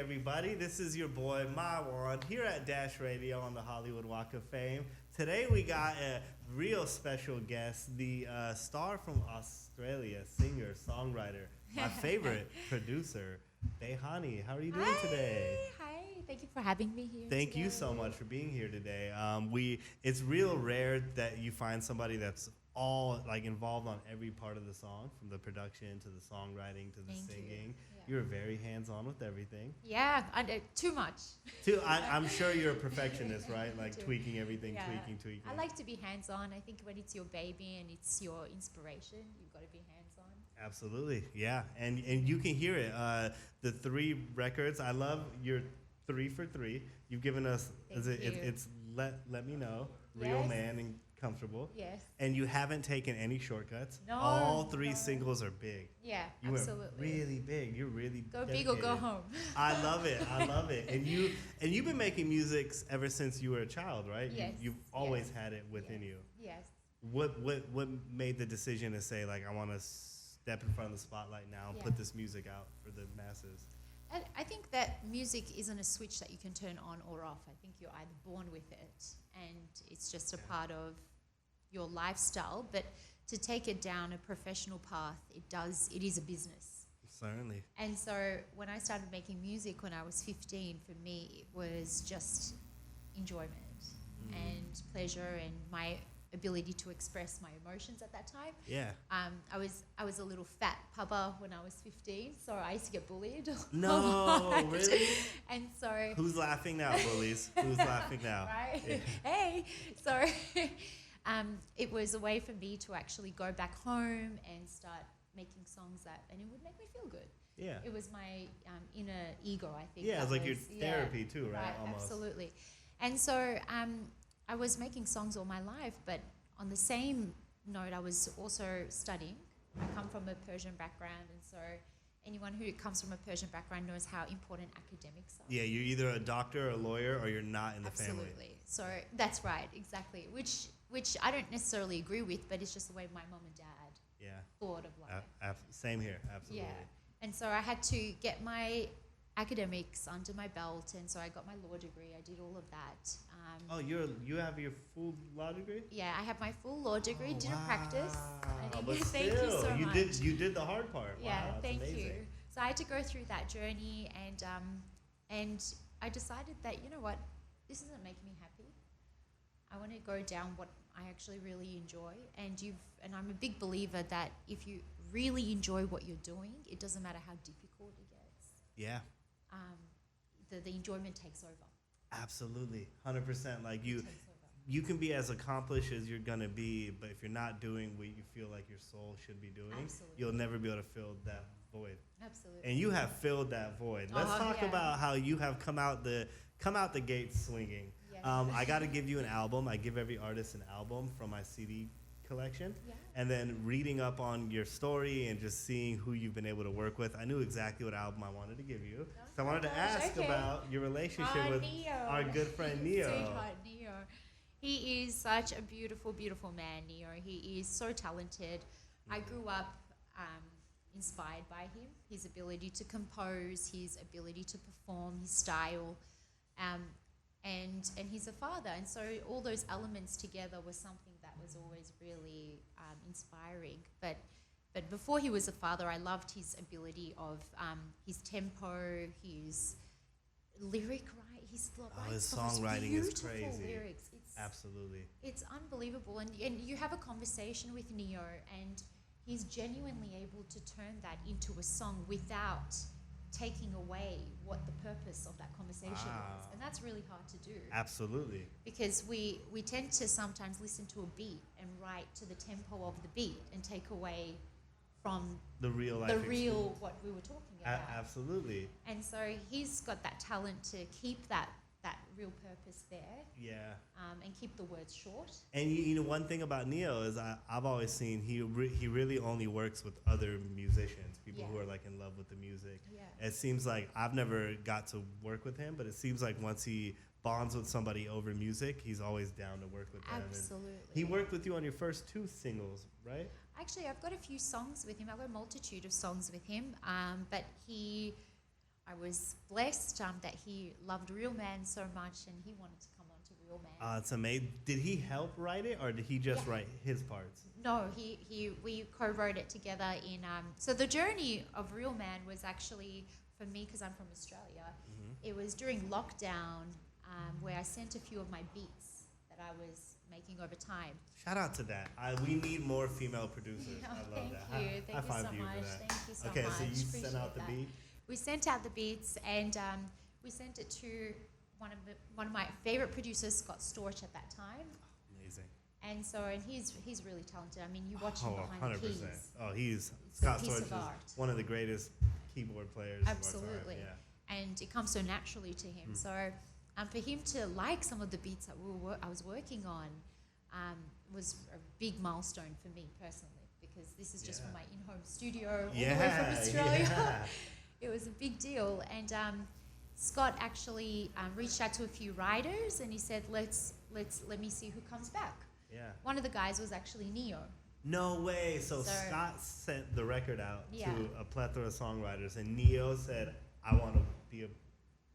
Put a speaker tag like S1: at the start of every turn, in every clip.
S1: everybody. This is your boy, Maiwan, here at Dash Radio on the Hollywood Walk of Fame. Today we got a real special guest, the star from Australia, singer, songwriter, my favorite producer, Behani. How are you doing today?
S2: Hi. Thank you for having me here.
S1: Thank you so much for being here today. It's real rare that you find somebody that's all like involved on every part of the song, from the production to the songwriting to the singing. You're very hands-on with everything.
S2: Yeah, too much.
S1: I'm sure you're a perfectionist, right? Like tweaking everything, tweaking.
S2: I like to be hands-on. I think when it's your baby and it's your inspiration, you've got to be hands-on.
S1: Absolutely, yeah. And you can hear it. The 3 records, I love your 3 for 3. You've given us, it's Let Me Know, Real Man, and Comfortable.
S2: Yes.
S1: And you haven't taken any shortcuts.
S2: No.
S1: All 3 singles are big.
S2: Yeah,
S1: you
S2: absolutely.
S1: Went really big. You're really
S2: go
S1: dedicated.
S2: big or go home.
S1: I love it. And you've been making music ever since you were a child, right?
S2: Yes.
S1: You've always had it within you.
S2: Yes.
S1: What made the decision to say, like, I want to step in front of the spotlight now and put this music out for the masses?
S2: I think that music isn't a switch that you can turn on or off. I think you're either born with it and it's just a part of your lifestyle. But to take it down a professional path, it is a business.
S1: Certainly.
S2: And so when I started making music when I was 15, for me it was just enjoyment and pleasure and my ability to express my emotions at that time.
S1: Yeah.
S2: I was a little fat pubba when I was 15, so I used to get bullied.
S1: No, really?
S2: And so
S1: who's laughing now, bullies? Who's laughing now?
S2: Right.
S1: Yeah.
S2: Hey. So it was a way for me to actually go back home and start making songs and it would make me feel good.
S1: Yeah.
S2: It was my inner ego, I think.
S1: Yeah, it's like your therapy too, right? Almost.
S2: Absolutely. And so I was making songs all my life, but on the same note, I was also studying. I come from a Persian background, and so anyone who comes from a Persian background knows how important academics are.
S1: Yeah, you're either a doctor or a lawyer, or you're not in the family.
S2: Absolutely. So that's right, exactly. Which I don't necessarily agree with, but it's just the way my mom and dad thought of life.
S1: Same here, absolutely.
S2: Yeah. And so I had to get my academics under my belt, and so I got my law degree. I did all of that.
S1: You have your full law degree?
S2: Yeah, I have my full law degree. Didn't practice.
S1: But
S2: thank you so much.
S1: You did the hard part.
S2: Yeah,
S1: wow,
S2: thank
S1: amazing.
S2: you. So I had to go through that journey, and I decided that, you know what, this isn't making me happy. I want to go down what I actually really enjoy, and I'm a big believer that if you really enjoy what you're doing, it doesn't matter how difficult it gets.
S1: Yeah.
S2: The enjoyment takes over.
S1: Absolutely, 100%. Like you can be as accomplished as you're gonna be, but if you're not doing what you feel like your soul should be doing, you'll never be able to fill that void.
S2: Absolutely.
S1: And you have filled that void. Let's talk about how you have come out the gate swinging.
S2: Yes.
S1: I got to give you an album. I give every artist an album from my CD collection.
S2: Yeah.
S1: And then reading up on your story and just seeing who you've been able to work with, I knew exactly what album I wanted to give you. So I wanted to ask about your relationship with
S2: Neo.
S1: our good friend Neo.
S2: Sweetheart Neo. He is such a beautiful, beautiful man, Neo. He is so talented. I grew up inspired by him, his ability to compose, his ability to perform, his style, and he's a father. And so all those elements together was something that was always really inspiring. But before he was a father, I loved his ability of his tempo, his lyric, right? His
S1: songwriting is crazy.
S2: Lyrics.
S1: Absolutely.
S2: It's unbelievable. And you have a conversation with Neo, and he's genuinely able to turn that into a song without taking away what the purpose of that conversation is. And that's really hard to do.
S1: Absolutely.
S2: Because we tend to sometimes listen to a beat and write to the tempo of the beat and take away from
S1: the real
S2: what we were talking about.
S1: Absolutely.
S2: And so he's got that talent to keep that real purpose there.
S1: Yeah.
S2: And keep the words short.
S1: And you know, one thing about Neo is I've always seen he really only works with other musicians, people who are like in love with the music. Yeah. It seems like I've never got to work with him, but it seems like once he bonds with somebody over music, he's always down to work with them.
S2: Absolutely.
S1: And he worked with you on your first 2 singles, right?
S2: Actually, I've got a few songs with him. I've got a multitude of songs with him. But I was blessed that he loved Real Man so much, and he wanted to come on to Real Man.
S1: It's amazing. Did he help write it, or did he just write his parts?
S2: No, we co-wrote it together in. So the journey of Real Man was actually for me, because I'm from Australia. It was during lockdown where I sent a few of my beats that I was making over time.
S1: Shout out to that. We need more female producers.
S2: Oh,
S1: I love
S2: thank
S1: that.
S2: you. Thank you so much. Thank you so much.
S1: Okay, so you sent
S2: Appreciate
S1: out the
S2: that.
S1: beat?
S2: We sent out the beats, and we sent it to one of my favorite producers, Scott Storch, at that time.
S1: Amazing.
S2: And so, and he's really talented. I mean, you watch him behind
S1: 100%.
S2: the keys.
S1: He's
S2: It's
S1: Scott
S2: a piece
S1: Storch
S2: of
S1: is
S2: art.
S1: one of the greatest keyboard players.
S2: Absolutely.
S1: Of our time. Yeah.
S2: And it comes so naturally to him. So, for him to like some of the beats that I was working on was a big milestone for me personally, because this is just from my in-home studio all the way from Australia.
S1: Yeah.
S2: It was a big deal. And Scott actually reached out to a few writers, and he said, let me see who comes back.
S1: Yeah.
S2: One of the guys was actually Neo.
S1: No way. So Scott sent the record out to a plethora of songwriters, and Neo said, I want to be a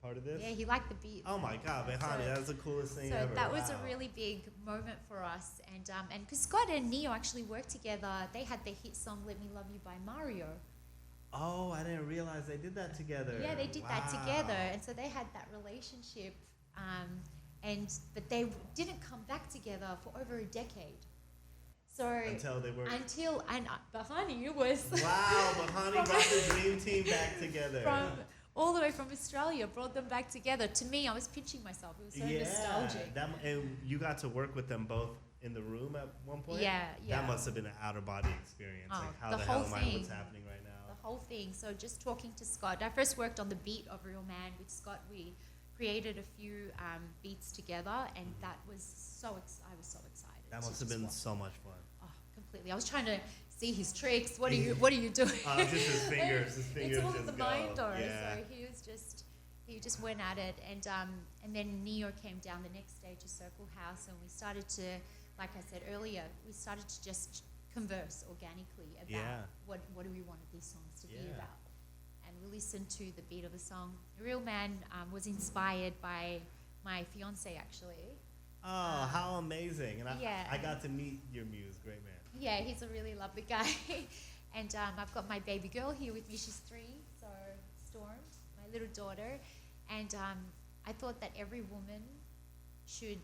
S1: part of this?
S2: Yeah, he liked the beat.
S1: Oh my God, Behani, that's the coolest thing ever.
S2: So that was a really big moment for us. And because Scott and Neo actually worked together, they had their hit song Let Me Love You by Mario.
S1: Oh, I didn't realize they did that together.
S2: Yeah, they did that together. And so they had that relationship. But they didn't come back together for over a decade. So
S1: until they were
S2: Behani was
S1: wow, Behani brought the dream team back together.
S2: All the way from Australia, brought them back together. To me, I was pinching myself. It was so nostalgic.
S1: And you got to work with them both in the room at one point?
S2: Yeah.
S1: That must have been an outer body experience.
S2: Oh,
S1: like, how the hell am I what's happening right now?
S2: The whole thing. So just talking to Scott. I first worked on the beat of Real Man with Scott. We created a few beats together, and that was I was so excited.
S1: That must have been so much fun.
S2: Oh, completely. I was trying to see his tricks. What are you doing?
S1: Just his fingers. His fingers
S2: it's all
S1: just
S2: in the
S1: go.
S2: mind, though.
S1: Yeah.
S2: So he just went at it, and then Neo came down the next day to Circle House, and we started to, like I said earlier, we started to just converse organically about what do we want these songs to be about, and we listened to the beat of the song. Real Man was inspired by my fiance, actually.
S1: Oh, how amazing! And
S2: Yeah.
S1: I got to meet your muse, great man.
S2: Yeah, he's a really lovely guy. And I've got my baby girl here with me. She's 3, so Storm, my little daughter. And I thought that every woman should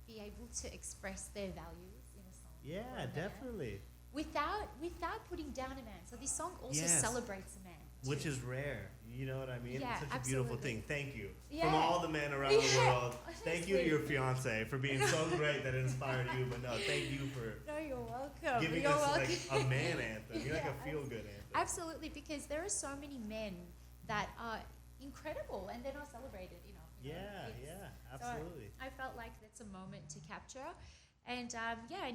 S2: be able to express their values in a song.
S1: Yeah, definitely.
S2: Without putting down a man. So this song also celebrates a man.
S1: Which is rare. You know what I mean?
S2: Yeah,
S1: it's such a
S2: absolutely.
S1: beautiful thing. Thank you.
S2: Yeah.
S1: From all the men around the world. Thank you to
S2: Honestly.
S1: your fiance for being so great that it inspired you. But no, thank you for
S2: No, you're welcome.
S1: giving
S2: You're
S1: us
S2: welcome.
S1: like a man anthem. You're like a feel-good anthem.
S2: Absolutely, because there are so many men that are incredible and they're not celebrated enough. You know?
S1: Absolutely.
S2: So I felt like that's a moment to capture. And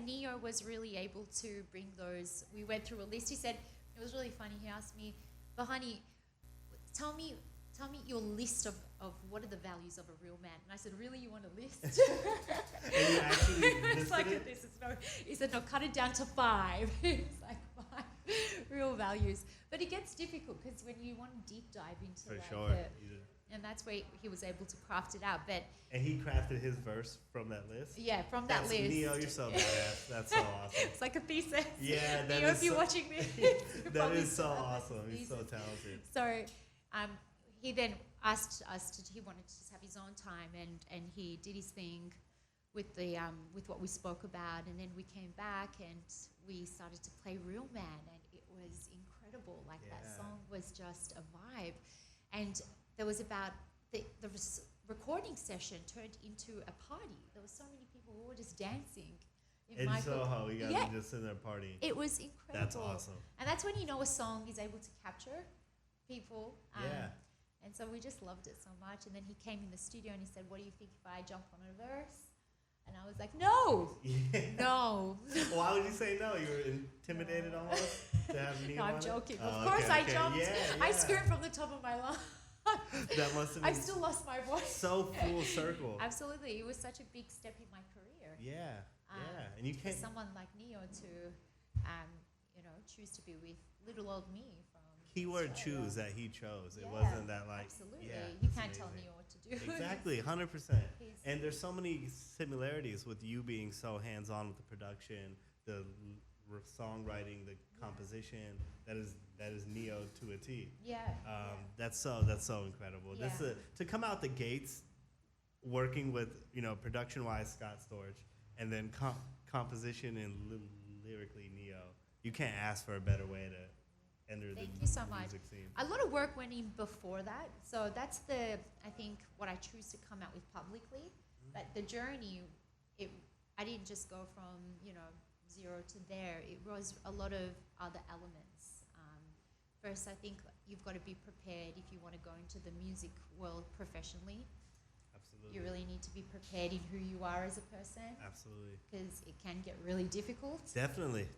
S2: Neo was really able to bring those. We went through a list. He said, it was really funny. He asked me, Behani, tell me your list of what are the values of a real man. And I said, really, you want a list?
S1: And you actually listed
S2: it's like
S1: it?
S2: this. He said, no, cut it down to 5. It's like 5 real values. But it gets difficult because when you want to deep dive into
S1: For
S2: like
S1: sure.
S2: and that's where he was able to craft it out. But
S1: And he crafted his verse from that list?
S2: yeah, from that
S1: That's
S2: list.
S1: Neo, you're so badass. That's so awesome.
S2: It's like a thesis.
S1: Yeah, that
S2: Neo,
S1: is
S2: if you're
S1: so-
S2: watching this,
S1: That is so awesome. He's so talented.
S2: So he then asked us he wanted to just have his own time, and he did his thing with the with what we spoke about, and then we came back and we started to play Real Man, and it was incredible. Like that song was just a vibe, and there was about the recording session turned into a party. There were so many people who were just dancing.
S1: In Soho, you guys were just in there partying.
S2: It was incredible.
S1: That's awesome.
S2: And that's when you know a song is able to capture people.
S1: Yeah.
S2: And so we just loved it so much. And then he came in the studio and he said, what do you think if I jump on a verse? And I was like, no, no.
S1: Why would you say no? You were intimidated almost to have me
S2: No,
S1: on
S2: I'm
S1: it?
S2: joking.
S1: Oh,
S2: Of course I jumped.
S1: Yeah,
S2: I screamed from the top of my lungs.
S1: That must have
S2: I
S1: been
S2: still lost my voice.
S1: so full circle.
S2: Absolutely. It was such a big step in my career.
S1: Yeah, and you
S2: For
S1: can't.
S2: someone like Neo to, choose to be with little old me from
S1: keyword
S2: Australia.
S1: choose that he chose. It
S2: Yeah,
S1: wasn't that like
S2: absolutely.
S1: yeah,
S2: You
S1: it's
S2: can't tell
S1: amazing.
S2: Neo what to do.
S1: Exactly, 100%.
S2: He's-
S1: And there's so many similarities with you being so hands-on with the production, the songwriting, the composition. That is Neo to a T.
S2: Yeah.
S1: That's so incredible.
S2: Yeah.
S1: To come out the gates, working with production-wise Scott Storch, and then composition and lyrically Neo. You can't ask for a better way to enter
S2: Thank
S1: the
S2: you so much.
S1: music scene.
S2: A lot of work went in before that, so that's I think what I choose to come out with publicly. But the journey, I didn't just go from zero to there. It was a lot of other elements. First, I think you've got to be prepared if you want to go into the music world professionally.
S1: Absolutely.
S2: You really need to be prepared in who you are as a person.
S1: Absolutely.
S2: Because it can get really difficult.
S1: Definitely.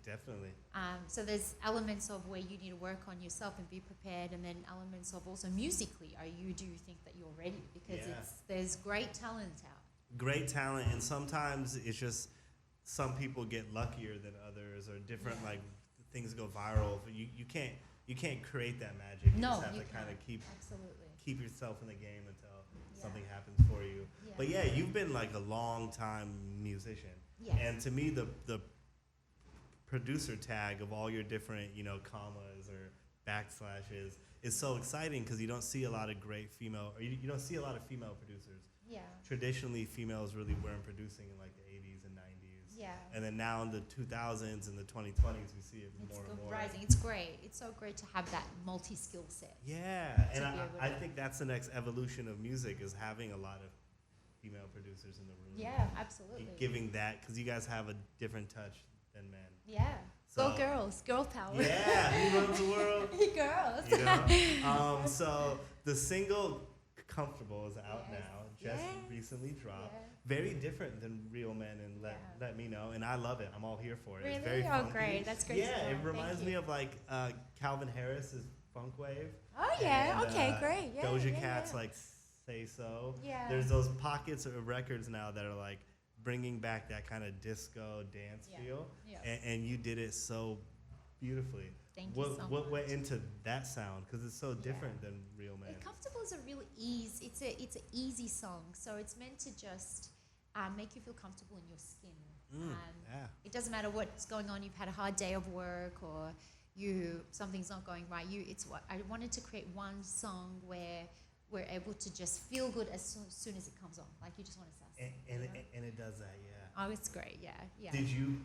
S2: So there's elements of where you need to work on yourself and be prepared, and then elements of also musically. Do you think that you're ready? Because there's great talent out.
S1: Great talent, and sometimes it's just some people get luckier than others, or different things go viral. But you can't create that magic. You just have to kind of keep yourself in the game until something happens for you.
S2: Yeah.
S1: But you've been like a long time musician.
S2: Yeah.
S1: And to me, the producer tag of all your different, commas or backslashes is so exciting because you don't see a lot of great female, or you don't see a lot of female producers.
S2: Yeah.
S1: Traditionally, females really weren't producing in like the 80s and 90s.
S2: Yeah.
S1: And then now in the 2000s and the 2020s, we see it more and more.
S2: Rising. It's great. It's so great to have that multi-skill set.
S1: Yeah, and I think that's the next evolution of music, is having a lot of female producers in the room.
S2: Yeah, absolutely.
S1: Giving that, because you guys have a different touch than men.
S2: Yeah.
S1: So,
S2: go girls. Girl power.
S1: Yeah, who runs the world?
S2: Girls.
S1: So the single Comfortable is out now, just recently dropped.
S2: Yeah.
S1: Very different than Real Men and Let Me Know, and I love it. I'm all here for it.
S2: Really?
S1: It's very funky.
S2: Great. That's great.
S1: Yeah, it reminds me of like Calvin Harris's Funk Wave.
S2: Oh yeah.
S1: And,
S2: okay. Great. Yeah.
S1: Doja Cat's like Say So.
S2: Yeah.
S1: There's those pockets of records now that are like bringing back that kind of disco dance feel, and you did it so beautifully.
S2: Thank you so much.
S1: What went into that sound? Because it's so different than Real Men.
S2: Comfortable is a real ease. It's an easy song, so it's meant to just make you feel comfortable in your skin. It doesn't matter what's going on. You've had a hard day of work, or something's not going right. I wanted to create one song where we're able to just feel good as soon as it comes on. Like you just want to say.
S1: And it does that, yeah.
S2: Oh, it's great, yeah.
S1: Did you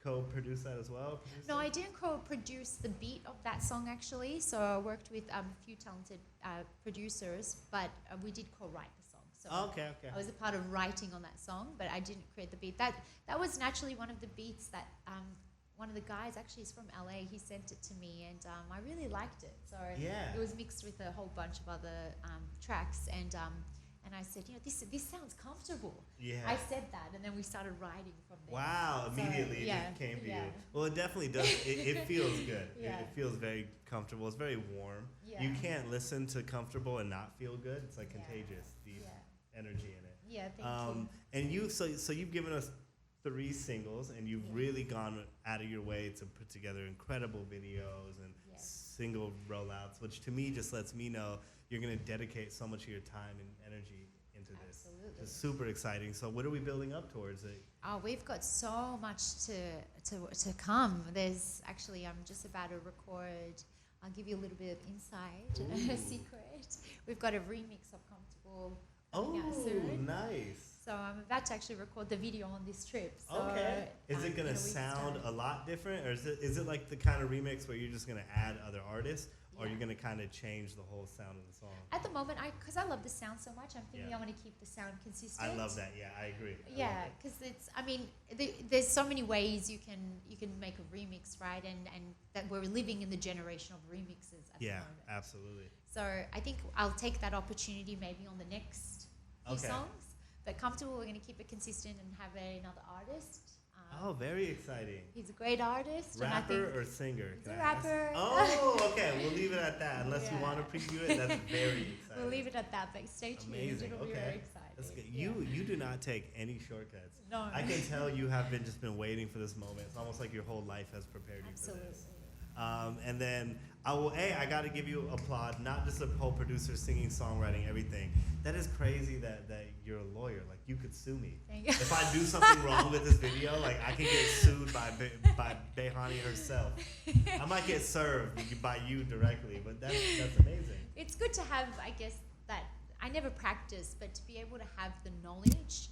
S1: co-produce that as well?
S2: No, I didn't co-produce the beat of that song actually. So I worked with a few talented producers, but we did co-write the song. So
S1: okay.
S2: I was a part of writing on that song, but I didn't create the beat. That was naturally one of the beats that one of the guys actually is from LA. He sent it to me, and I really liked it. So it was mixed with a whole bunch of other tracks, and I said, this sounds comfortable.
S1: Yeah.
S2: I said that, and then we started writing from there.
S1: Wow, immediately it came to you. Well, it definitely does. It feels good. It feels very comfortable. It's very warm.
S2: Yeah.
S1: You can't listen to Comfortable and not feel good. It's like contagious, the energy in it.
S2: Yeah, thank you.
S1: And so you've given us 3 singles, and you've really gone out of your way to put together incredible videos and single rollouts, which to me just lets me know you're going to dedicate so much of your time and energy into this.
S2: Absolutely.
S1: It's super exciting. So what are we building up towards?
S2: Oh, we've got so much to come. There's actually, I'm just about to record. I'll give you a little bit of insight, a secret. We've got a remix of Comfortable coming out soon.
S1: Nice.
S2: So I'm about to actually record the video on this trip. So,
S1: okay. Is it going to sound a lot different, or is it like the kind of remix where you're just going to add other artists, or you're going to kind of change the whole sound of the song?
S2: At the moment, because I love the sound so much, I'm thinking I want to keep the sound consistent.
S1: I love that. Yeah, I agree.
S2: Because there's so many ways you can make a remix, right? And that we're living in the generation of remixes at the moment.
S1: Yeah, absolutely.
S2: So I think I'll take that opportunity maybe on the next few songs. But Comfortable, we're going to keep it consistent and have another artist.
S1: Very exciting.
S2: He's a great artist.
S1: Rapper or singer?
S2: He's a rapper.
S1: Oh, okay. We'll leave it at that. Unless you want to preview it, that's very exciting.
S2: We'll leave it at that, but stay tuned.
S1: Amazing.
S2: It'll be very exciting.
S1: That's good. You do not take any shortcuts.
S2: No.
S1: I can tell you have been waiting for this moment. It's almost like your whole life has prepared you for this. And then I got to give you applaud, not just the whole producer, singing, songwriting, everything. That is crazy that you're a lawyer. Like, you could sue me.
S2: Thank you.
S1: If I do something wrong with this video, like, I can get sued by Behani herself. I might get served by you directly, but that's amazing.
S2: It's good to have, I guess, that I never practiced, but to be able to have the knowledge,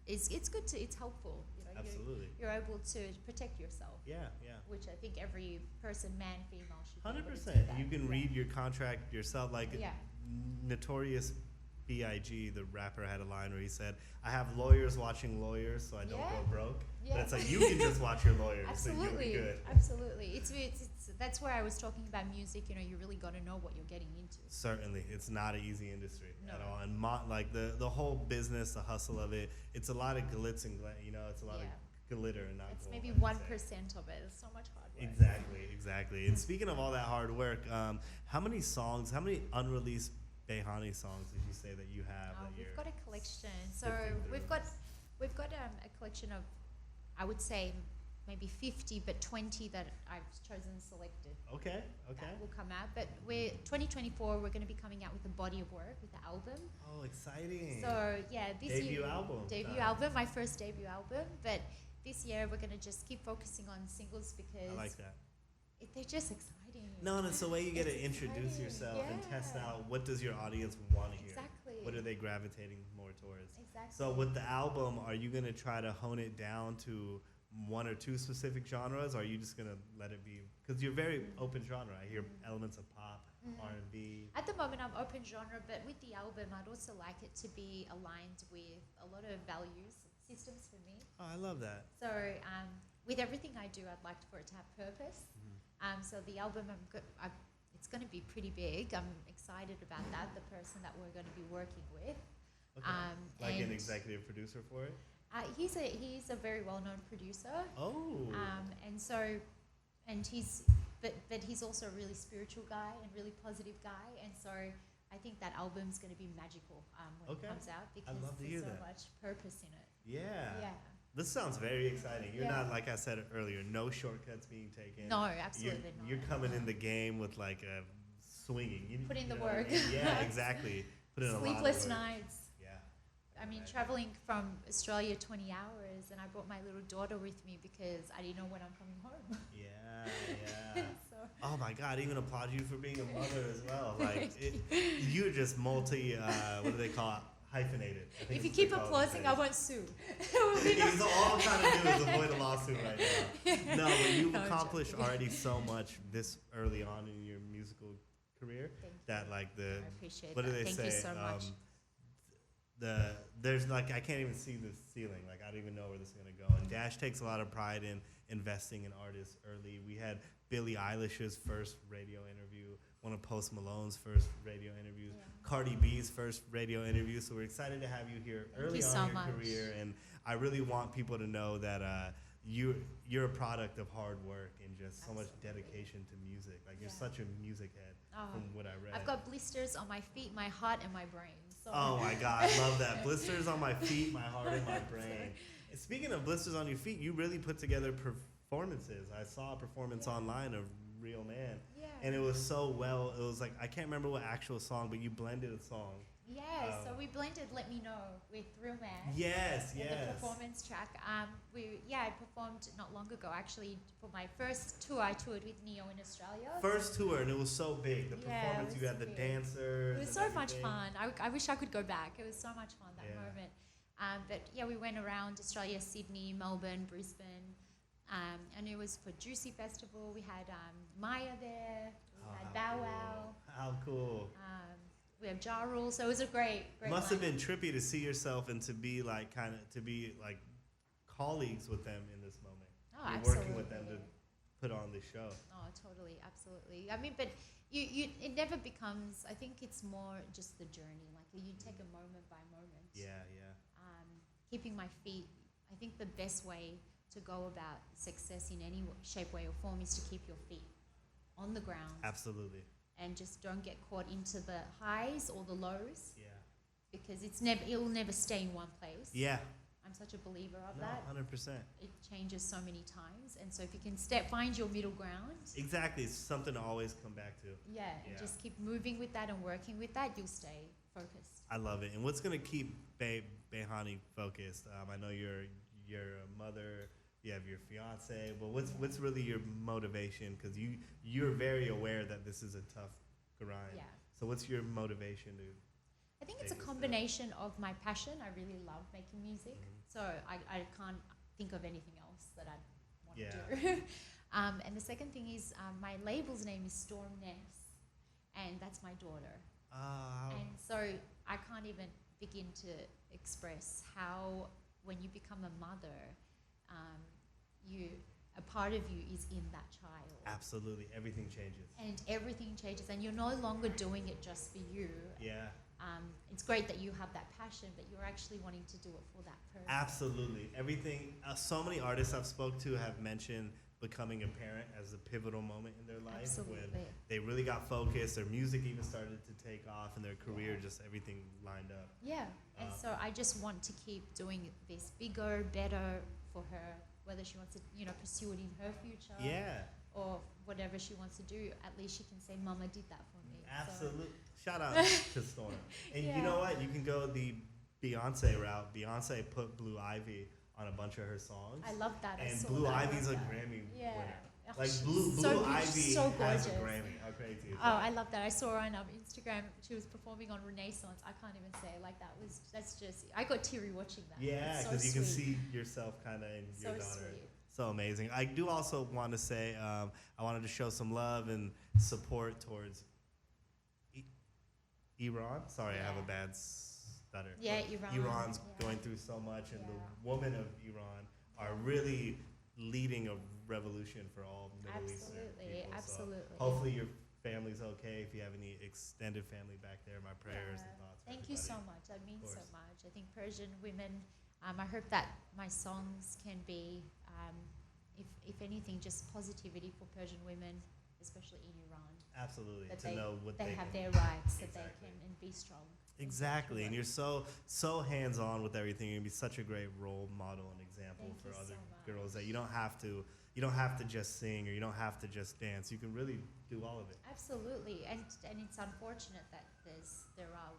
S2: it's good to, it's helpful. You know,
S1: Absolutely.
S2: You're able to protect yourself.
S1: Yeah.
S2: Which I think every person, man, female, should be able to
S1: 100%.
S2: do that.
S1: You can read your contract yourself. Like, Notorious B.I.G., the rapper, had a line where he said, "I have lawyers watching lawyers, so I don't go broke."
S2: Yeah.
S1: But it's like, you can just watch your lawyers,
S2: Absolutely.
S1: so you'll be good.
S2: Absolutely. It's that's where I was talking about music. You know, you really got to know what you're getting into.
S1: Certainly, it's not an easy industry
S2: No.
S1: at all. And like the whole business, the hustle of it, it's a lot of glitz and glam. You know, it's a lot of glitter and not
S2: It's
S1: gold.
S2: maybe
S1: I would
S2: 1%
S1: say.
S2: of it. It's so much hard work.
S1: Exactly. And speaking of all that hard work, how many unreleased Behani songs did you say that you have?
S2: We've got a collection. So
S1: sifting through?
S2: we've got a collection of, I would say, maybe 50, but 20 that I've chosen selected.
S1: Okay.
S2: That will come out. But 2024, we're going to be coming out with a body of work, with the album.
S1: Oh, exciting.
S2: So yeah, this
S1: Debut
S2: year,
S1: album.
S2: album, my first debut album. But this year we're going to just keep focusing on singles because
S1: I like that.
S2: They're just exciting.
S1: No, and it's the way you get to
S2: It's
S1: introduce
S2: exciting,
S1: yourself and test
S2: yeah.
S1: out what does your audience want to hear.
S2: Exactly.
S1: What are they gravitating more towards?
S2: Exactly.
S1: So with the album, are you going to try to hone it down to one or two specific genres, or are you just going to let it be? Because you're very open genre. I hear elements of pop, R&B.
S2: At the moment, I'm open genre, but with the album, I'd also like it to be aligned with a lot of values systems for me.
S1: Oh, I love that.
S2: So with everything I do, I'd like for it to have purpose. So the album, it's going to be pretty big. I'm excited about that, the person that we're going to be working with.
S1: Okay. Like an executive producer for it?
S2: He's a very well-known producer.
S1: Oh.
S2: And he's also a really spiritual guy and really positive guy. And so I think that album's going to be magical when it comes out because there's so much purpose in it.
S1: Yeah. This sounds very exciting. You're not, like I said earlier, no shortcuts being taken.
S2: No, absolutely not.
S1: You're coming in the game with like a swinging.
S2: Put in the work.
S1: Yeah, exactly. Put in a lot of
S2: Sleepless
S1: work.
S2: nights.
S1: Yeah.
S2: I mean, traveling from Australia 20 hours, and I brought my little daughter with me because I didn't know when I'm coming home.
S1: Yeah.
S2: So.
S1: Oh my God! I even applaud you for being a mother as well. Like you're just multi. What do they call it? Hyphenated.
S2: If you keep applauding, I won't sue.
S1: He's all I'm trying to do is avoid a lawsuit right now. No, but you've accomplished already so much this early on in your musical career that like the
S2: I appreciate
S1: what do they
S2: Thank
S1: say?
S2: you so much.
S1: There's like I can't even see the ceiling. Like I don't even know where this is gonna go. And Dash takes a lot of pride in investing in artists early. We had Billie Eilish's first radio interview, one of Post Malone's first radio interviews, Cardi B's first radio interview. So we're excited to have you here early on in your career. And I really want people to know that you're a product of hard work and just so much dedication to music. Like you're such a music head from what I read.
S2: I've got blisters on my feet, my heart, and my brain. So.
S1: Oh my God, I love that. Blisters on my feet, my heart, and my brain. And speaking of blisters on your feet, you really put together performances. I saw a performance online of Real Man.
S2: Yeah.
S1: And it was so well. It was like, I can't remember what actual song, but you blended a song.
S2: Yeah, so we blended Let Me Know with Real Man.
S1: Yes.
S2: The performance track. I performed not long ago, actually, for my first tour. I toured with Neo in Australia.
S1: First tour, and it was so big. The performance, you had the dancers.
S2: It was so much fun. I wish I could go back. It was so much fun, that moment. But yeah, we went around Australia, Sydney, Melbourne, Brisbane. And it was for Juicy Festival. We had Maya there. We had Bow Wow.
S1: How cool.
S2: We have Ja Rule. So it was a great
S1: Must have been trippy to see yourself and to be like colleagues with them in this moment.
S2: Oh,
S1: You're
S2: absolutely.
S1: working with them to put on this show.
S2: Oh, totally, absolutely. I mean, but it never becomes. I think it's more just the journey. Like you take a moment by moment.
S1: Yeah.
S2: Keeping my feet. I think the best way to go about success in any shape, way, or form is to keep your feet on the ground.
S1: Absolutely.
S2: And just don't get caught into the highs or the lows.
S1: Yeah.
S2: Because it'll never stay in one place.
S1: Yeah.
S2: I I'm such a believer of
S1: No,
S2: that.
S1: 100%.
S2: It changes so many times, and so if you can find your middle ground,
S1: Exactly. It's something to always come back to.
S2: and just keep moving with that and working with that, you'll stay focused.
S1: I love it. And what's going to keep Behani focused? I know you're a mother, you have your fiance, but what's really your motivation? Because you're very aware that this is a tough grind.
S2: Yeah.
S1: So what's your motivation to?
S2: I think it's a
S1: Take it
S2: combination of my passion. I really love making music, so I can't think of anything else that I want to do. And the second thing is my label's name is Storm Ness, and that's my daughter. And so I can't even begin to express how when you become a mother, a part of you is in that child.
S1: Absolutely, everything changes.
S2: And everything changes, and you're no longer doing it just for you.
S1: Yeah.
S2: It's great that you have that passion, but you're actually wanting to do it for that person.
S1: Absolutely, everything. So many artists I've spoke to have mentioned becoming a parent as a pivotal moment in their life.
S2: Absolutely.
S1: When they really got focused, their music even started to take off, and their career, just everything lined up.
S2: Yeah, and so I just want to keep doing this bigger, better for her, whether she wants to, pursue it in her future.
S1: Yeah.
S2: Or whatever she wants to do, at least she can say, Mama did that for me.
S1: Absolutely. Shout out to Storm. And you know what? You can go the Beyonce route. Beyonce put Blue Ivy on a bunch of her songs.
S2: I love that.
S1: And Blue Ivy's a Grammy winner.
S2: Oh,
S1: Like
S2: she's
S1: Blue Ivy
S2: so
S1: has a
S2: gorgeous.
S1: Grammy. How crazy is
S2: Oh,
S1: that?
S2: I love that. I saw her on Instagram. She was performing on Renaissance. I can't even say it. Like that's just. I got teary watching that.
S1: Yeah,
S2: It's so
S1: because you can
S2: sweet.
S1: see yourself kind of in
S2: So
S1: your daughter.
S2: sweet.
S1: So amazing. I do also want to say I wanted to show some love and support towards Iran. Sorry, I have a bad stutter.
S2: Yeah,
S1: But
S2: Iran.
S1: Iran's going through so much, and the women of Iran are really leading a revolution for all Middle Eastern people.
S2: Absolutely.
S1: So hopefully your family's okay. If you have any extended family back there, my prayers and thoughts. For
S2: Thank you so
S1: everybody.
S2: much. That means so
S1: course.
S2: much. I think Persian women. I hope that my songs can be, if anything, just positivity for Persian women, especially in Iran.
S1: Absolutely.
S2: That
S1: To know what
S2: they
S1: they
S2: have
S1: can-
S2: their rights, that they
S1: Exactly.
S2: can and be strong.
S1: Exactly, and you're so hands on with everything. You're gonna be such a great role model and example
S2: Thank
S1: for
S2: you
S1: other
S2: so much.
S1: girls that you don't have to just sing, or you don't have to just dance. You can really do all of it.
S2: Absolutely, and it's unfortunate that there are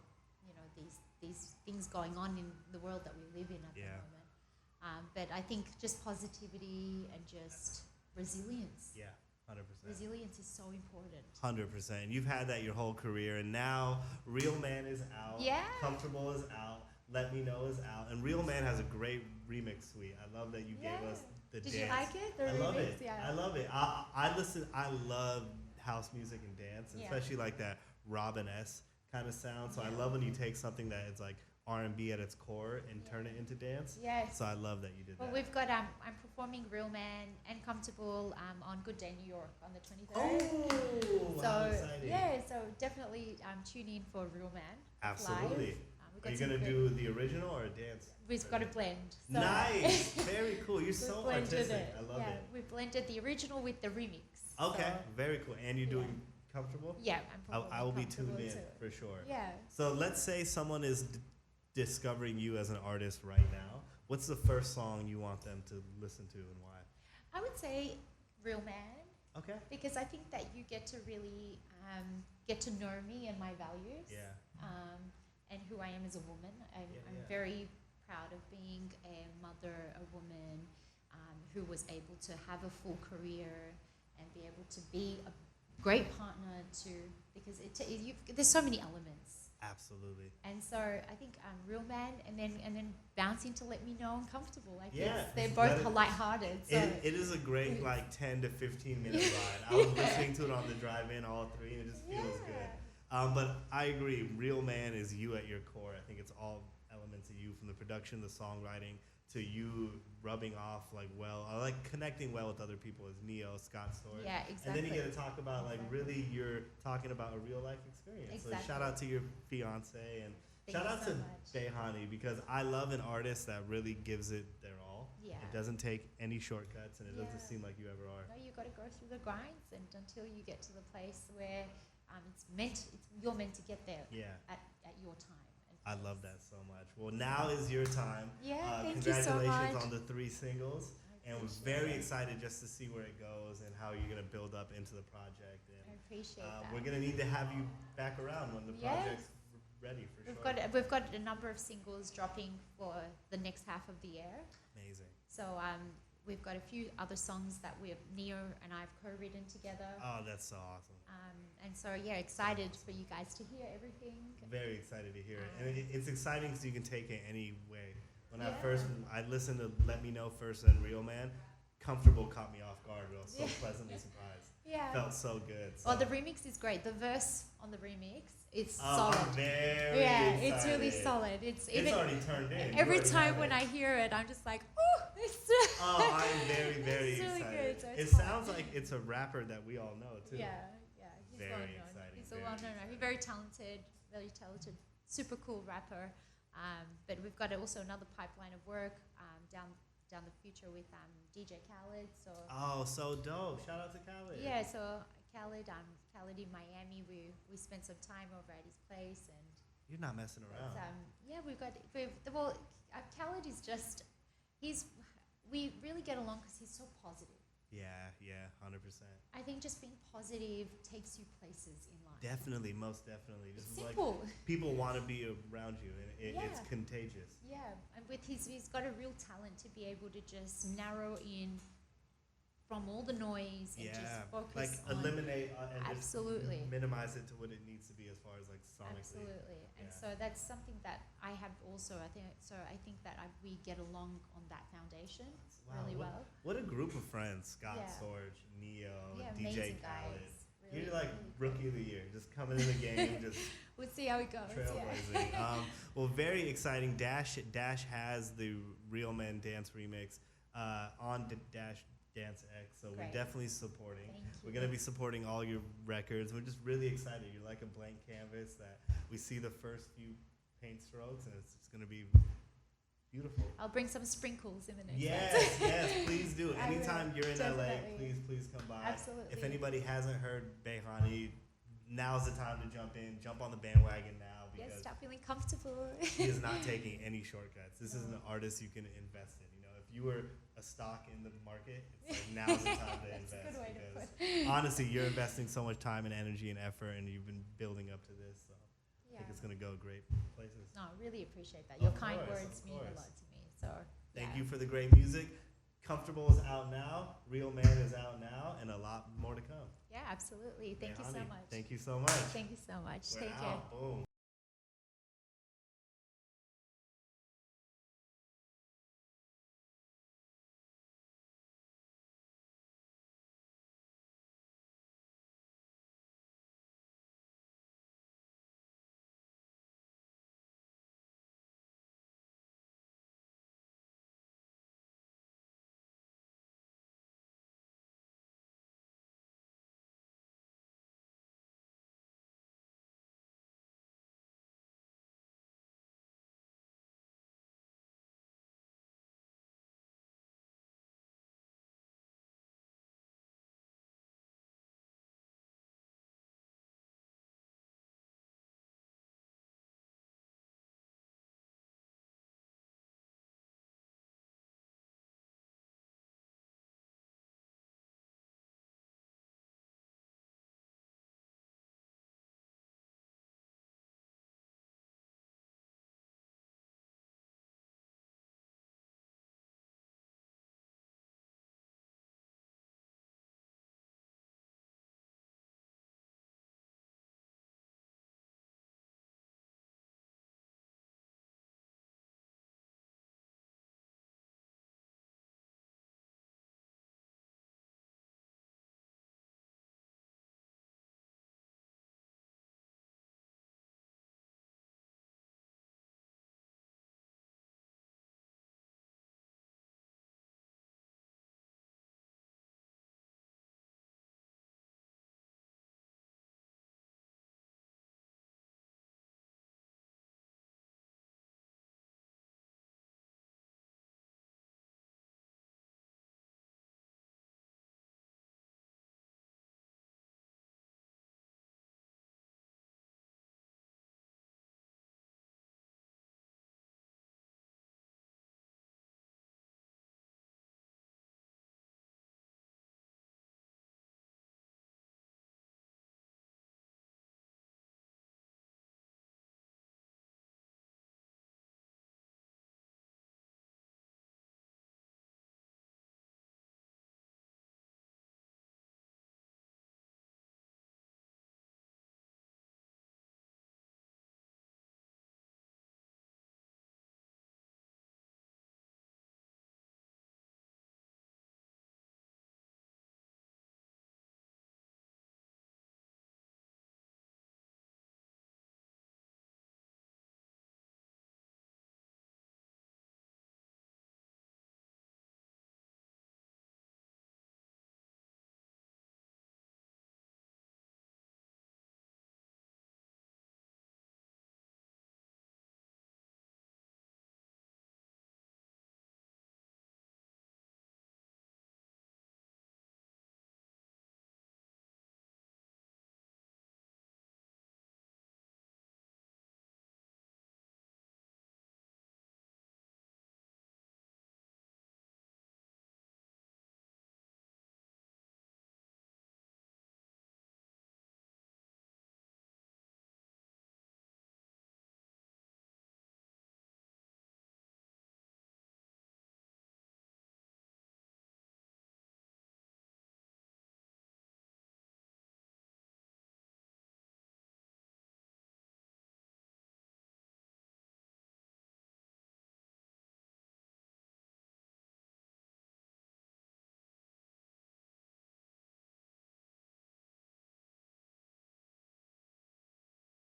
S2: these things going on in the world that we live in at the moment. But I think just positivity and just resilience.
S1: Yeah, 100%.
S2: Resilience is so important.
S1: 100%. You've had that your whole career, and now Real Man is out.
S2: Yeah.
S1: Comfortable is out. Let Me Know is out, and Real Man has a great remix suite. I love that you gave us the
S2: Did
S1: dance.
S2: you like it? The
S1: I love
S2: remix?
S1: it.
S2: Yeah.
S1: I love it. I listen. I love house music and dance,
S2: Yeah.
S1: especially like that Robin S kind of sound. So I
S2: Yeah.
S1: love when you take something that is like R&B at its core and turn it into dance.
S2: Yes.
S1: So I love that you did
S2: Well,
S1: that.
S2: we've got I'm performing Real Man and Comfortable on Good Day New York on the 23rd.
S1: Oh,
S2: so
S1: how exciting!
S2: so definitely tune in for Real Man.
S1: Absolutely.
S2: Live.
S1: Are you gonna do the original or a dance?
S2: We've got a blend. So
S1: Nice, very cool. You're
S2: we
S1: so
S2: blended
S1: artistic.
S2: it.
S1: I love
S2: yeah,
S1: it.
S2: we blended the original with the remix.
S1: Okay,
S2: So,
S1: very cool. And you're doing Comfortable?
S2: yeah, I'm
S1: I will be tuned
S2: Comfortable
S1: in
S2: too.
S1: for sure.
S2: Yeah.
S1: So let's say someone is discovering you as an artist right now. What's the first song you want them to listen to and why?
S2: I would say Real Man.
S1: Okay.
S2: Because I think that you get to really get to know me and my values.
S1: Yeah.
S2: And who I am as a woman. I'm very proud of being a mother, a woman who was able to have a full career and be able to be a great partner to, because there's so many elements.
S1: Absolutely.
S2: And so I think Real Man and then bouncing to Let Me Know and Comfortable. Like
S1: Yeah,
S2: they're
S1: that
S2: both
S1: is-
S2: lighthearted. So
S1: It is a great like 10 to 15 minute ride. I was listening to it on the drive-in, all three, and it just feels good. But I agree, Real Man is you at your core. I think it's all elements of you, from the production, the songwriting, to you rubbing off like well, I like connecting well with other people as Neo, Scott Storch.
S2: Yeah, exactly.
S1: And then you get to talk about like really you're talking about a real life experience.
S2: Exactly.
S1: So shout out to your fiance and
S2: Thank
S1: shout
S2: you
S1: out
S2: so
S1: to
S2: much.
S1: Behani, because I love an artist that really gives it their all.
S2: Yeah.
S1: It doesn't take any shortcuts, and it doesn't
S2: Yeah.
S1: seem like you ever are.
S2: No, you got to go through the grinds, and until you get to the place where you're meant to get there
S1: Yeah.
S2: at your time and
S1: I love that so much. Well, now is your time.
S2: Yeah, thank you so
S1: Congratulations
S2: much.
S1: on the 3 singles.
S2: I
S1: And we're
S2: appreciate
S1: very
S2: it.
S1: excited just to see where it goes and how you're going to build up into the project.
S2: I
S1: And
S2: appreciate that.
S1: we're going to need to have you back around when the
S2: Yeah.
S1: project's ready for sure.
S2: We've got a number of singles dropping for the next half of the year.
S1: Amazing.
S2: So we've got a few other songs that Neo and I've co-written together.
S1: Oh, that's so awesome.
S2: And so yeah, excited for you guys to hear everything.
S1: Very excited to hear it. And it's exciting because you can take it any way. When
S2: Yeah.
S1: I listened to Let Me Know first and Real Man, Comfortable caught me off guard. I was so pleasantly surprised.
S2: Yeah.
S1: Felt so good. So.
S2: Oh, the remix is great. The verse on the remix is
S1: Oh,
S2: solid.
S1: I'm very
S2: Yeah,
S1: excited.
S2: it's really solid. It's
S1: already turned in.
S2: Every
S1: You already
S2: time
S1: have
S2: when
S1: it.
S2: I hear it, I'm just like, oh, it's.
S1: Oh, I'm very, very
S2: It's really
S1: excited.
S2: good, so
S1: It
S2: it's fun.
S1: sounds like it's a rapper that we all know too.
S2: Yeah, he's
S1: Very
S2: well known.
S1: exciting,
S2: He's a
S1: very
S2: well known. He's very talented, super cool rapper. But we've got also another pipeline of work down the future with DJ Khaled. So
S1: Oh, so dope! Shout out to Khaled.
S2: yeah, so Khaled in Miami. We spent some time over at his place, and
S1: You're not messing around.
S2: yeah, Khaled is just we really get along because he's so positive.
S1: Yeah, 100%.
S2: I think just being positive takes you places in life.
S1: Definitely, most definitely.
S2: It's
S1: Just like
S2: simple.
S1: people want to be around you, and it's
S2: Yeah.
S1: contagious.
S2: Yeah, and he's got a real talent to be able to just narrow in from all the noise and just
S1: Yeah,
S2: focus
S1: like
S2: on
S1: eliminate and
S2: Absolutely.
S1: just minimize it to what it needs to be as far as like sonically.
S2: absolutely. And
S1: Yeah.
S2: so that's something that I have also. I think that we get along on that foundation
S1: Wow,
S2: really
S1: what,
S2: well.
S1: what a group of friends! Scott
S2: Yeah.
S1: Storch, Neo,
S2: Yeah,
S1: DJ
S2: amazing
S1: Khaled.
S2: guys. Really,
S1: You're like
S2: really
S1: rookie of the year, just coming in the game, just
S2: We'll see how it goes.
S1: trailblazing. Well, very exciting. Dash has the Real Men Dance remix on Dash Dance X, so we're
S2: Great.
S1: definitely supporting.
S2: Thank
S1: We're
S2: you.
S1: gonna be supporting all your records. We're just really excited. You're like a blank canvas that we see the first few paint strokes, and it's just gonna be beautiful.
S2: I'll bring some sprinkles in the next
S1: Yes, yes, please do.
S2: I will,
S1: Anytime you're in LA,
S2: definitely.
S1: please come by.
S2: Absolutely.
S1: If anybody hasn't heard Behani, now's the time to jump on the bandwagon now
S2: Yes,
S1: because
S2: stop feeling comfortable.
S1: he is not taking any shortcuts. This is an artist you can invest in. You know, if you were a stock in the market, it's like now's the time to
S2: That's a
S1: invest
S2: good way to
S1: because
S2: put
S1: honestly, you're investing so much time and energy and effort, and you've been building up to this. So I
S2: Yeah.
S1: think it's gonna go great places.
S2: No, I really appreciate that. Your
S1: Of
S2: kind
S1: course,
S2: words
S1: of
S2: mean
S1: course.
S2: a lot to me. So
S1: Thank
S2: yeah.
S1: you for the great music. Comfortable is out now. Real Man is out now, and a lot more to come.
S2: Yeah, absolutely. Thank you so
S1: Behani,
S2: much.
S1: Thank you so much.
S2: Thank you so much.
S1: We're
S2: Take care.
S1: out. Boom.